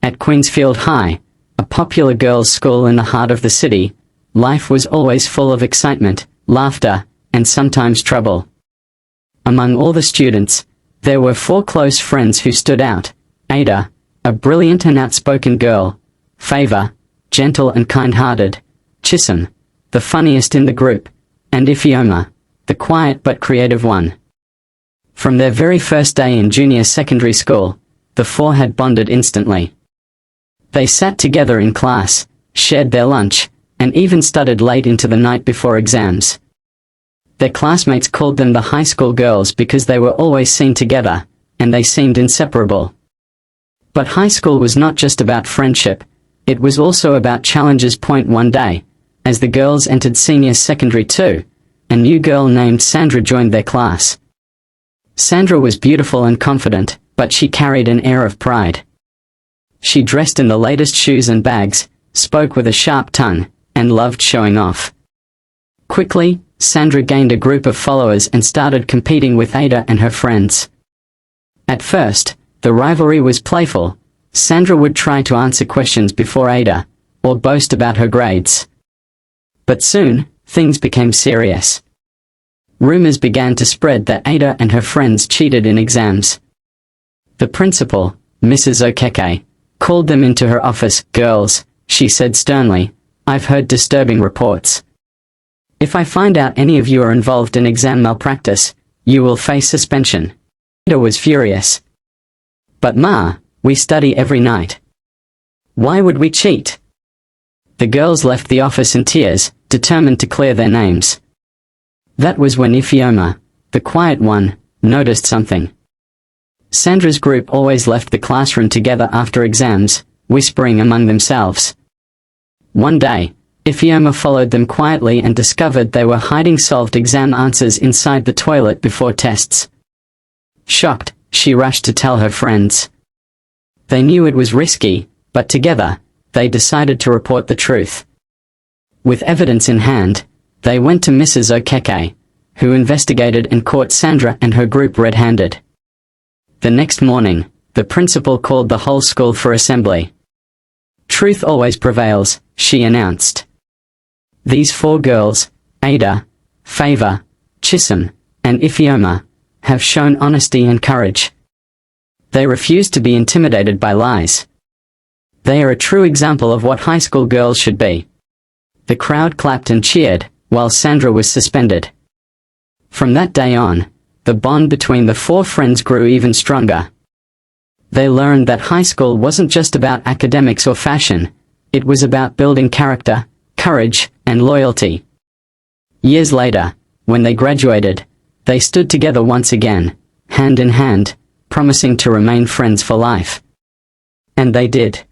At Queensfield High, a popular girls' school in the heart of the city, life was always full of excitement, laughter, and sometimes trouble. Among all the students, there were 4 close friends who stood out: Ada, a brilliant and outspoken girl; Favor, gentle and kind-hearted; Chisholm, the funniest in the group; and Ifeoma, the quiet but creative one. From their very first day in junior secondary school, the 4 had bonded instantly. They sat together in class, shared their lunch, and even studied late into the night before exams. Their classmates called them the high school girls because they were always seen together, and they seemed inseparable. But high school was not just about friendship, it was also about challenges. One day, as the girls entered senior secondary 2, a new girl named Sandra joined their class. Sandra was beautiful and confident, but she carried an air of pride. She dressed in the latest shoes and bags, spoke with a sharp tongue, and loved showing off. Quickly, Sandra gained a group of followers and started competing with Ada and her friends. At first, the rivalry was playful. Sandra would try to answer questions before Ada, or boast about her grades. But soon, things became serious. Rumors began to spread that Ada and her friends cheated in exams. The principal, Mrs. Okeke, called them into her office. "Girls," she said sternly, "I've heard disturbing reports. If I find out any of you are involved in exam malpractice, you will face suspension." Ada was furious. "But Ma, we study every night. Why would we cheat?" The girls left the office in tears, determined to clear their names. That was when Ifeoma, the quiet one, noticed something. Sandra's group always left the classroom together after exams, whispering among themselves. One day, Ifeoma followed them quietly and discovered they were hiding solved exam answers inside the toilet before tests. Shocked, she rushed to tell her friends. They knew it was risky, but together, they decided to report the truth. With evidence in hand, they went to Mrs. Okeke, who investigated and caught Sandra and her group red-handed. The next morning, the principal called the whole school for assembly. "Truth always prevails," she announced. These 4 girls, Ada, Favor, Chisholm, and Ifeoma, have shown honesty and courage. They refuse to be intimidated by lies. They are a true example of what high school girls should be. The crowd clapped and cheered, while Sandra was suspended. From that day on, the bond between the 4 friends grew even stronger. They learned that high school wasn't just about academics or fashion, it was about building character, courage, and loyalty. Years later, when they graduated, they stood together once again, hand in hand, promising to remain friends for life. And they did.